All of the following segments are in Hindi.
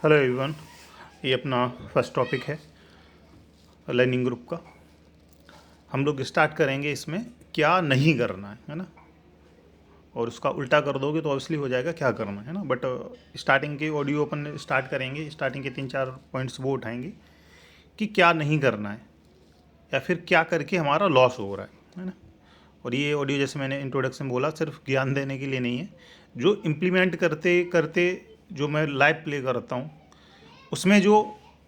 Hello everyone. ये अपना फर्स्ट टॉपिक है लर्निंग ग्रुप का। हम लोग स्टार्ट करेंगे इसमें क्या नहीं करना है ना। और उसका उल्टा कर दोगे तो ऑब्वियसली हो जाएगा क्या करना है ना। बट स्टार्टिंग के ऑडियो अपन स्टार्ट करेंगे, स्टार्टिंग के 3-4 पॉइंट्स वो उठाएंगे कि क्या नहीं करना है या फिर क्या करके हमारा लॉस हो रहा है ना। और ये ऑडियो जैसे मैंने इंट्रोडक्शन बोला सिर्फ ज्ञान देने के लिए नहीं है, जो इम्प्लीमेंट करते करते जो मैं लाइव प्ले करता हूँ उसमें जो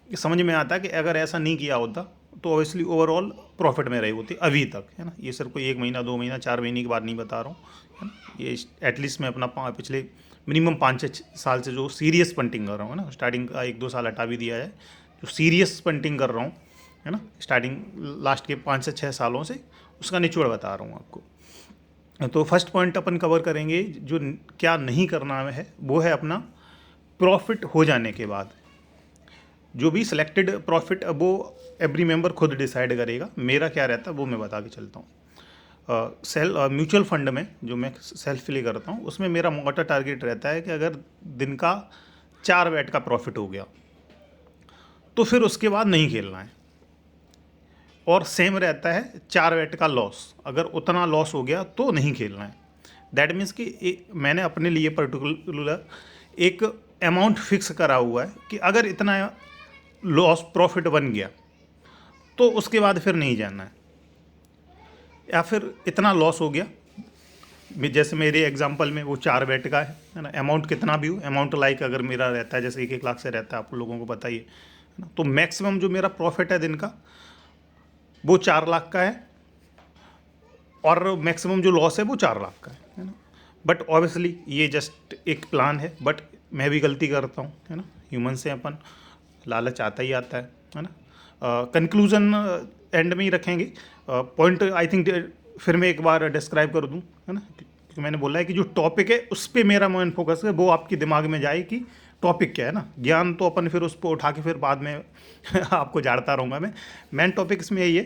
समझ में आता है कि अगर ऐसा नहीं किया होता तो ऑब्वियसली ओवरऑल प्रॉफिट में रही होती अभी तक, है ना। ये सिर्फ कोई 1 महीना 2 महीना 4 महीने की बात नहीं बता रहा हूँ, है ना। ये एटलीस्ट मैं अपना पिछले मिनिमम 5-6 साल से जो सीरियस पंटिंग कर रहा हूँ, है ना। स्टार्टिंग का 1-2 साल हटा भी दिया है, जो सीरियस पंटिंग कर रहा हूँ, है ना। स्टार्टिंग लास्ट के 5 से 6 सालों से उसका निचोड़ बता रहा हूँ आपको। तो फर्स्ट पॉइंट अपन कवर करेंगे जो क्या नहीं करना है, वो है अपना प्रॉफिट हो जाने के बाद जो भी सिलेक्टेड प्रॉफिट अब वो एवरी मेंबर खुद डिसाइड करेगा। मेरा क्या रहता है वो मैं बता के चलता हूँ। म्यूचुअल फंड में जो मैं सेल्फ प्ले करता हूँ उसमें मेरा मोटा टारगेट रहता है कि अगर दिन का 4 बैट का प्रॉफिट हो गया तो फिर उसके बाद नहीं खेलना है। और सेम रहता है 4 बैट का लॉस, अगर उतना लॉस हो गया तो नहीं खेलना है। दैट मीन्स कि मैंने अपने लिए पर्टिकुलर एक अमाउंट फिक्स करा हुआ है कि अगर इतना लॉस प्रॉफिट बन गया तो उसके बाद फिर नहीं जाना है। या फिर इतना लॉस हो गया, जैसे मेरे एग्जांपल में वो 4 बैट का है ना। अमाउंट कितना भी हो, अमाउंट लाइक अगर मेरा रहता है जैसे 1-1 लाख से रहता है, आप लोगों को पता ही है ना। तो मैक्सिमम जो मेरा प्रॉफिट है दिन का वो 4 लाख का है और मैक्सिमम जो लॉस है वो 4 लाख का है ना। बट ऑब्वियसली ये जस्ट एक प्लान है, बट मैं भी गलती करता हूँ, है ना। ह्यूमन से अपन लालच आता ही आता है ना। कंक्लूजन एंड में ही रखेंगे। पॉइंट आई थिंक फिर मैं एक बार डिस्क्राइब कर दूं, है ना। क्योंकि मैंने बोला है कि जो टॉपिक है उस पर मेरा मेन फोकस है, वो आपके दिमाग में जाए कि टॉपिक क्या है ना। ज्ञान तो अपन फिर उस पर उठा के फिर बाद में आपको झाड़ता रहूँगा मैं। मेन टॉपिक इसमें यही है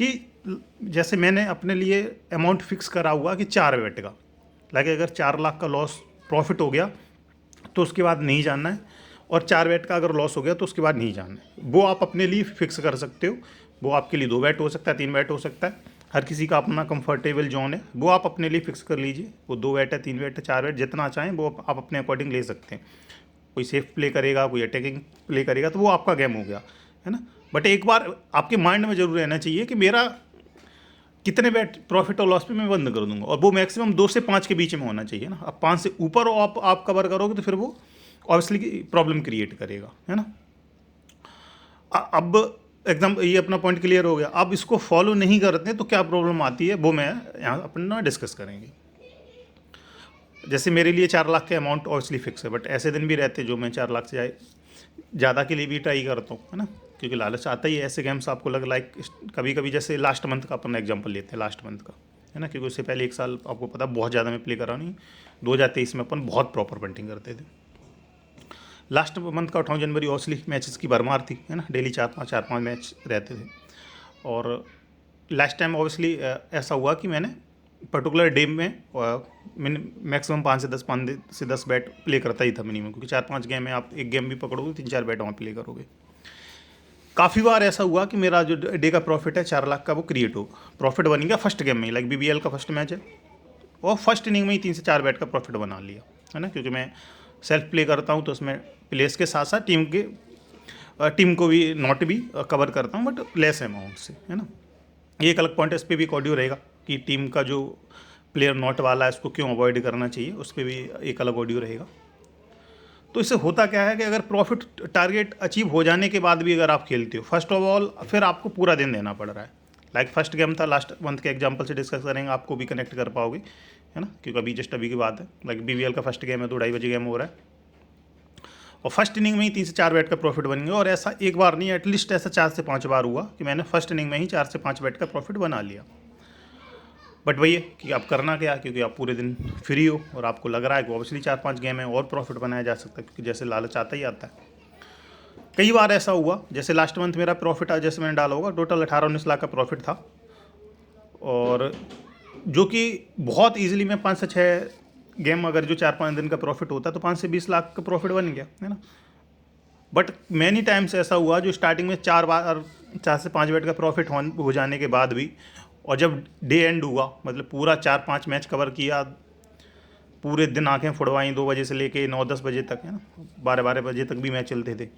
कि जैसे मैंने अपने लिए अमाउंट फिक्स करा हुआ कि 4 बैट का, लाइक अगर 4 लाख का लॉस प्रॉफिट हो गया तो उसके बाद नहीं जानना है, और 4 बैट का अगर लॉस हो गया तो उसके बाद नहीं जानना है। वो आप अपने लिए फिक्स कर सकते हो। वो आपके लिए 2 बैट हो सकता है, 3 बैट हो सकता है, हर किसी का अपना कंफर्टेबल जोन है, वो आप अपने लिए फिक्स कर लीजिए। वो 2 बैट है, 3 बैट है, 4 बैट, जितना चाहें वो आप अपने अकॉर्डिंग ले सकते हैं। कोई सेफ प्ले करेगा, कोई अटैकिंग प्ले करेगा, तो वो आपका गेम हो गया, है ना। बट एक बार आपके माइंड में जरूर रहना चाहिए कि मेरा कितने बैट प्रॉफिट और लॉस पे मैं बंद कर दूंगा, और वो मैक्सिमम 2 से 5 के बीच में होना चाहिए ना। अब 5 से ऊपर आप कवर करोगे तो फिर वो ऑब्वियसली प्रॉब्लम क्रिएट करेगा, है ना। अब एकदम ये अपना पॉइंट क्लियर हो गया। अब इसको फॉलो नहीं करते तो क्या प्रॉब्लम आती है वो मैं यहाँ अपना डिस्कस करेंगे। जैसे मेरे लिए 4 लाख के अमाउंट ऑब्वियसली फिक्स है, बट ऐसे दिन भी रहते हैं जो मैं 4 लाख से ज़्यादा के लिए भी ट्राई करता हूँ, है ना। क्योंकि लालच आता ही है ऐसे गेम्स आपको लग लाइक कभी कभी, जैसे लास्ट मंथ का अपन एग्जांपल लेते हैं, लास्ट मंथ का, है ना। क्योंकि उससे पहले 1 साल आपको पता बहुत ज़्यादा मैं प्ले करा नहीं। 2023 में अपन बहुत प्रॉपर पंटिंग करते थे। लास्ट मंथ का 28 जनवरी ऑब्वियसली मैचेस की भरमार थी, है ना। डेली 4-5 मैच रहते थे। और लास्ट टाइम ऑब्वियसली ऐसा हुआ कि मैंने पर्टिकुलर डे में मैक्सिमम 5 से 10 बैट प्ले करता ही था मिनिमम, क्योंकि 4-5 गेम में आप एक गेम भी पकड़ोगे 3-4 बैट वहाँ प्ले करोगे। काफ़ी बार ऐसा हुआ कि मेरा जो डे का प्रॉफिट है 4 लाख का वो क्रिएट हो, प्रॉफिट बन गया फर्स्ट गेम में ही, लाइक BBL का फर्स्ट मैच है, और फर्स्ट इनिंग में ही 3 से 4 बैट का प्रॉफिट बना लिया, है ना। क्योंकि मैं सेल्फ प्ले करता हूँ तो उसमें प्लेस के साथ साथ टीम को भी नॉट भी कवर करता हूँ, बट लेस अमाउंट से, है ना। ये एक अलग पॉइंट है, इस पर भी एक ऑडियो रहेगा कि टीम का जो प्लेयर नॉट वाला है उसको क्यों अवॉइड करना चाहिए, उस पर भी एक अलग ऑडियो रहेगा। तो इससे होता क्या है कि अगर प्रॉफिट टारगेट अचीव हो जाने के बाद भी अगर आप खेलते हो, फर्स्ट ऑफ ऑल फिर आपको पूरा दिन देना पड़ रहा है। लाइक फर्स्ट गेम था, लास्ट मंथ के एग्जांपल से डिस्कस करेंगे, आपको भी कनेक्ट कर पाओगे, है ना। क्योंकि अभी जस्ट अभी की बात है, लाइक BBL का फर्स्ट गेम है, 2-2:30 बजे गेम हो रहा है, और फर्स्ट इनिंग में ही 3 से 4 बैट का प्रॉफिट बन गया। और ऐसा एक बार नहीं, एटलीस्ट ऐसा 4 से 5 बार हुआ कि मैंने फर्स्ट इनिंग में ही 4 से 5 बैट का प्रॉफिट बना लिया। बट वही है कि आप करना क्या, क्योंकि आप पूरे दिन फ्री हो और आपको लग रहा है कि ऑब्वियसली 4-5 गेम है और प्रॉफिट बनाया जा सकता है, क्योंकि जैसे लालच आता ही आता है। कई बार ऐसा हुआ, जैसे लास्ट मंथ मेरा प्रॉफिट आज जैसे मैंने डाला होगा टोटल 18-19 लाख का प्रॉफिट था, और जो कि बहुत ईजिली मैं 5 से 6 गेम, अगर जो 4-5 दिन का प्रॉफिट होता तो 5 से 20 लाख का प्रॉफिट बन गया, है ना। बट मैनी टाइम्स ऐसा हुआ जो स्टार्टिंग में 4 से 5 बेट का प्रॉफिट हो जाने के बाद भी, और जब डे एंड हुआ, मतलब पूरा 4-5 मैच कवर किया, पूरे दिन आंखें फुड़वाई 2 बजे से लेके 9-10 बजे तक, है ना, 12-12 बजे तक भी मैच चलते थे।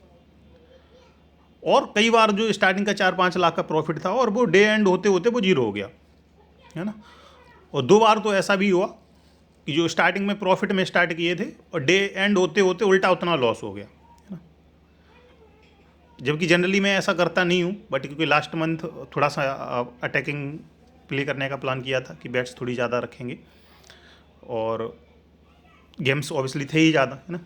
और कई बार जो स्टार्टिंग का 4-5 लाख का प्रॉफिट था और वो डे एंड होते होते वो जीरो हो गया, है ना। और 2 बार तो ऐसा भी हुआ कि जो स्टार्टिंग में प्रॉफिट में स्टार्ट किए थे और डे एंड होते होते उल्टा उतना लॉस हो गया, है ना। जबकि जनरली मैं ऐसा करता नहीं हूँ, बट क्योंकि लास्ट मंथ थोड़ा सा अटैकिंग प्ले करने का प्लान किया था कि बैट्स थोड़ी ज़्यादा रखेंगे और गेम्स ऑब्वियसली थे ही ज़्यादा, है ना,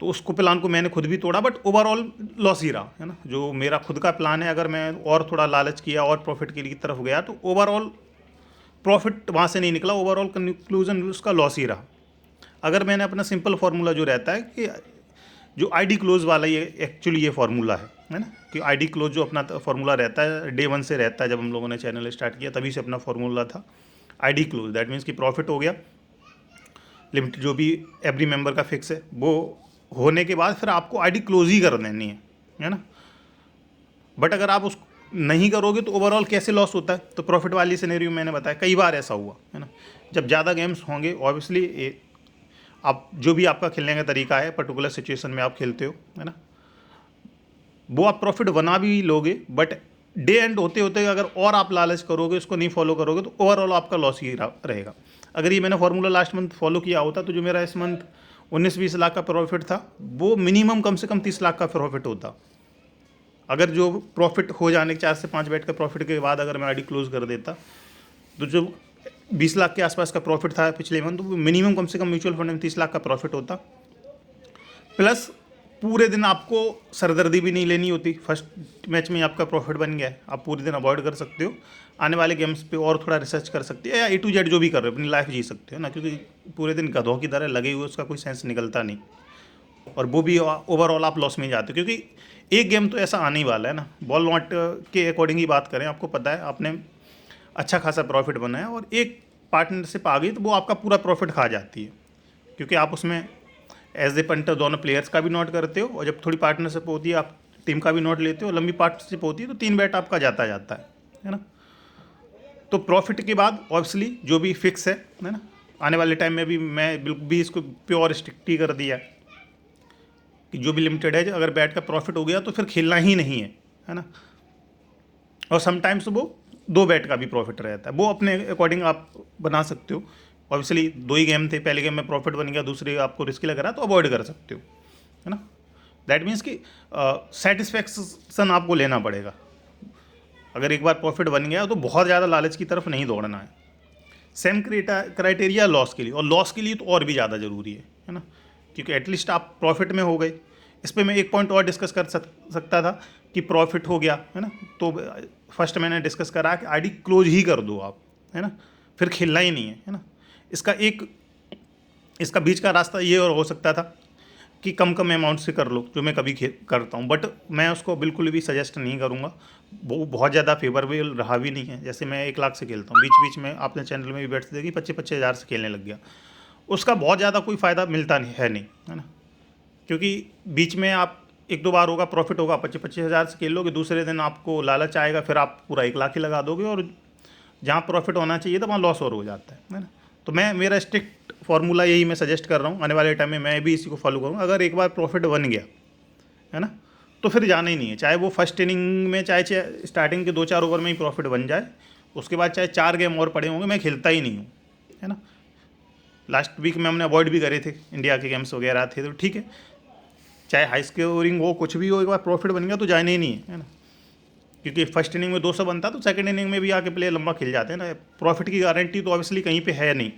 तो उसको प्लान को मैंने खुद भी तोड़ा, बट ओवरऑल लॉस ही रहा, है ना। जो मेरा खुद का प्लान है, अगर मैं और थोड़ा लालच किया और प्रॉफिट की तरफ गया तो ओवरऑल प्रॉफिट वहाँ से नहीं निकला, ओवरऑल कंक्लूजन उसका लॉस ही रहा। अगर मैंने अपना सिंपल फार्मूला जो रहता है कि जो आईडी क्लोज वाला, ये एक्चुअली ये फार्मूला है ना, कि आईडी क्लोज जो अपना फार्मूला रहता है डे 1 से रहता है, जब हम लोगों ने चैनल स्टार्ट किया तभी से अपना फार्मूला था आईडी क्लोज। दैट मीन्स कि प्रॉफिट हो गया, लिमिट जो भी एवरी मेंबर का फिक्स है वो होने के बाद फिर आपको आईडी क्लोज ही कर देनी है ना। बट अगर आप उसको नहीं करोगे तो ओवरऑल कैसे लॉस होता है, तो प्रॉफिट वाली सिनेरियो मैंने बताया कई बार ऐसा हुआ, है ना। जब ज़्यादा गेम्स होंगे ऑब्वियसली आप जो भी आपका खेलने का तरीका है, पर्टिकुलर सिचुएशन में आप खेलते हो, है ना, वो आप प्रॉफिट बना भी लोगे, बट डे एंड होते होते अगर और आप लालच करोगे, उसको नहीं फॉलो करोगे, तो ओवरऑल आपका लॉस ही रहेगा। अगर ये मैंने फार्मूला लास्ट मंथ फॉलो किया होता तो जो मेरा इस मंथ 19-20 लाख का प्रॉफिट था वो मिनिमम कम से कम 30 लाख का प्रॉफिट होता। अगर जो प्रॉफिट हो जाने के 4 से 5 बेट का प्रॉफिट के बाद अगर मैं आईडी क्लोज कर देता तो जो 20 लाख के आसपास का प्रॉफिट था पिछले मंथ, तो मिनिमम कम से कम म्यूचुअल फंड में 30 लाख का प्रॉफिट होता। प्लस पूरे दिन आपको सरदर्दी भी नहीं लेनी होती, फर्स्ट मैच में आपका प्रॉफिट बन गया है, आप पूरे दिन अवॉइड कर सकते हो, आने वाले गेम्स पे और थोड़ा रिसर्च कर सकते हो, या A to Z जो भी कर रहे हो अपनी लाइफ जी सकते हो ना, क्योंकि पूरे दिन गधों की तरह लगे हुए उसका कोई सेंस निकलता नहीं, और वो भी ओवरऑल आप लॉस में जाते हो, क्योंकि एक गेम तो ऐसा आने ही वाला है ना। बॉल नॉट के अकॉर्डिंग ही बात करें, आपको पता है आपने अच्छा खासा प्रॉफिट बनाया और एक पार्टनरशिप आ गई तो वो आपका पूरा प्रॉफिट खा जाती है, क्योंकि आप उसमें एज ए पंटर दोनों प्लेयर्स का भी नोट करते हो, और जब थोड़ी पार्टनरशिप होती है आप टीम का भी नोट लेते हो, लंबी पार्टनरशिप होती है तो 3 बेट आपका जाता जाता है ना। तो प्रॉफिट के बाद ऑब्वियसली जो भी फिक्स है ना, आने वाले टाइम में भी मैं बिल्कुल भी इसको प्योर स्ट्रिक्ट ही कर दिया कि जो भी लिमिटेड है, अगर बैट का प्रॉफिट हो गया तो फिर खेलना ही नहीं है ना। और समटाइम्स वो 2 बेट का भी प्रॉफिट रहता है, वो अपने अकॉर्डिंग आप बना सकते हो। ऑब्वियसली 2 ही गेम थे, पहले गेम में प्रॉफिट बन गया, दूसरे आपको रिस्की लग रहा है तो अवॉइड कर सकते हो, है ना। दैट मीन्स कि सेटिस्फैक्शन आपको लेना पड़ेगा। अगर एक बार प्रॉफिट बन गया तो बहुत ज़्यादा लालच की तरफ नहीं दौड़ना है। सेम क्राइटेरिया लॉस के लिए, और लॉस के लिए तो और भी ज़्यादा ज़रूरी है ना, क्योंकि एटलीस्ट आप प्रॉफिट में हो गए। इस पर मैं एक पॉइंट और डिस्कस कर सकता था कि प्रॉफिट हो गया, है ना, तो फर्स्ट मैंने डिस्कस करा कि आईडी क्लोज ही कर दो आप, है ना, फिर खेलना ही नहीं है ना। इसका बीच का रास्ता ये और हो सकता था कि कम कम अमाउंट से कर लो, जो मैं कभी करता हूँ, बट मैं उसको बिल्कुल भी सजेस्ट नहीं करूँगा, वो बहुत ज़्यादा फेवरेबल रहा भी नहीं है। जैसे मैं 1 लाख से खेलता हूँ, बीच बीच में आपने चैनल में भी बैठते देखी 25-25 हज़ार से खेलने लग गया, उसका बहुत ज़्यादा कोई फ़ायदा मिलता नहीं है ना, क्योंकि बीच में आप 1-2 बार होगा प्रॉफिट होगा, 25-25 हज़ार से खेल लोगे, दूसरे दिन आपको लालच आएगा, फिर आप पूरा 1 लाख ही लगा दोगे, और जहाँ प्रॉफिट होना चाहिए था वहाँ लॉस और हो जाता है ना। तो मेरा स्ट्रिक्ट फार्मूला यही मैं सजेस्ट कर रहा हूँ, आने वाले टाइम में मैं भी इसी को फॉलो करूँगा। अगर एक बार प्रॉफिट बन गया, है ना, तो फिर जाना ही नहीं है, चाहे वो फर्स्ट इनिंग में, चाहे स्टार्टिंग के 2-4 ओवर में ही प्रॉफिट बन जाए, उसके बाद चाहे 4 गेम और पड़े होंगे, मैं खेलता ही नहीं हूँ, है ना। लास्ट वीक में हमने अवॉइड भी करे थे, इंडिया के गेम्स वगैरह थे, तो ठीक है, चाहे हाई स्कोरिंग हो कुछ भी हो, एक बार प्रॉफिट बन गया तो जाना ही नहीं है ना, क्योंकि फर्स्ट इनिंग में 200 बनता तो सेकंड इनिंग में भी आके प्लेयर लंबा खेल जाते हैं ना। प्रॉफिट की गारंटी तो ऑब्वियसली कहीं पे है नहीं,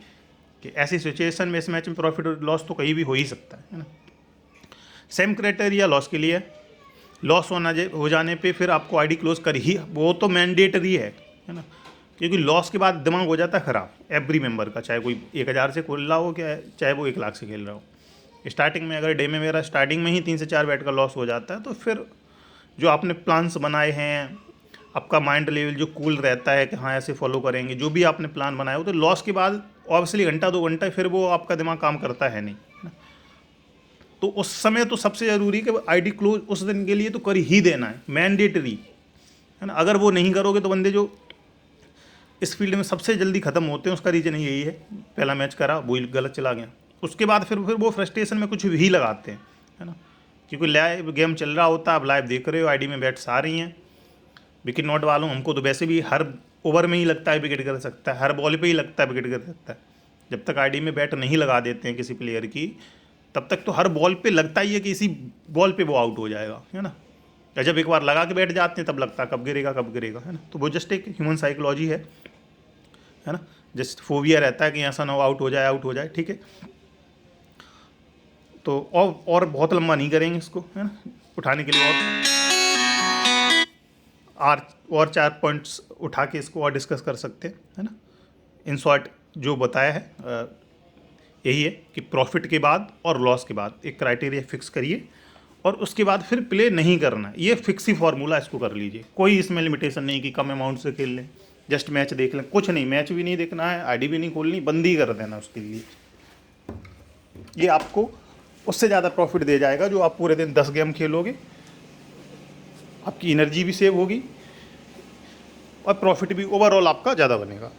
कि ऐसी सिचुएशन में इस मैच में प्रॉफिट और लॉस तो कहीं भी हो ही सकता है ना। सेम क्राइटेरिया लॉस के लिए, लॉस हो जाने पे फिर आपको आईडी क्लोज कर ही, वो तो मैंडेटरी है ना, क्योंकि लॉस के बाद दिमाग हो जाता है ख़राब एवरी मेंबर का, चाहे कोई 1000 से खेल रहा हो, क्या चाहे वो 1 लाख से खेल रहा हो। स्टार्टिंग में अगर डे में मेरा स्टार्टिंग में ही 3 से 4 बेट का लॉस हो जाता है, तो फिर जो आपने प्लान्स बनाए हैं, आपका माइंड लेवल जो कूल रहता है कि हाँ ऐसे फॉलो करेंगे, जो भी आपने प्लान बनाया हो, तो लॉस के बाद ऑब्वियसली घंटा 2 घंटा फिर वो आपका दिमाग काम करता है नहीं, तो उस समय तो सबसे ज़रूरी कि आईडी क्लोज उस दिन के लिए तो कर ही देना है, मैंडेटरी है ना। अगर वो नहीं करोगे तो बंदे जो इस फील्ड में सबसे जल्दी ख़त्म होते हैं, उसका रीज़न यही है, पहला मैच करा वो गलत चला गया, उसके बाद फिर वो फ्रस्ट्रेशन में कुछ भी लगाते हैं, है ना। क्योंकि लाइव गेम चल रहा होता है, आप लाइव देख रहे हो, आईडी में बैट्स आ रही हैं, विकेट नॉट वालों हमको तो वैसे भी हर ओवर में ही लगता है विकेट कर सकता है, हर बॉल पे ही लगता है विकेट कर सकता है। जब तक आईडी में बैट नहीं लगा देते हैं किसी प्लेयर की, तब तक तो हर बॉल पे लगता ही है कि इसी बॉल पे वो आउट हो जाएगा, है ना। या जब एक बार लगा के बैठ जाते हैं तब लगता है कब गिरेगा कब गिरेगा, है ना। तो वो जस्ट एक ह्यूमन साइकोलॉजी है ना। जस्ट फोबिया रहता है कि ऐसा ना हो आउट हो जाए, ठीक है। तो और बहुत लंबा नहीं करेंगे इसको, है ना। उठाने के लिए और 4 पॉइंट्स उठा के इसको और डिस्कस कर सकते हैं, है ना। इन शॉर्ट जो बताया है यही है कि प्रॉफिट के बाद और लॉस के बाद एक क्राइटेरिया फिक्स करिए और उसके बाद फिर प्ले नहीं करना। ये फिक्स ही फार्मूला, इसको कर लीजिए, कोई इसमें लिमिटेशन नहीं कि कम अमाउंट से खेल लें, जस्ट मैच देख लें, कुछ नहीं, मैच भी नहीं देखना है, आईडी भी नहीं खोलनी, बंदी कर देना उसके लिए। ये आपको उससे ज़्यादा प्रॉफिट दे जाएगा जो आप पूरे दिन 10 गेम खेलोगे, आपकी एनर्जी भी सेव होगी और प्रॉफिट भी ओवरऑल आपका ज़्यादा बनेगा।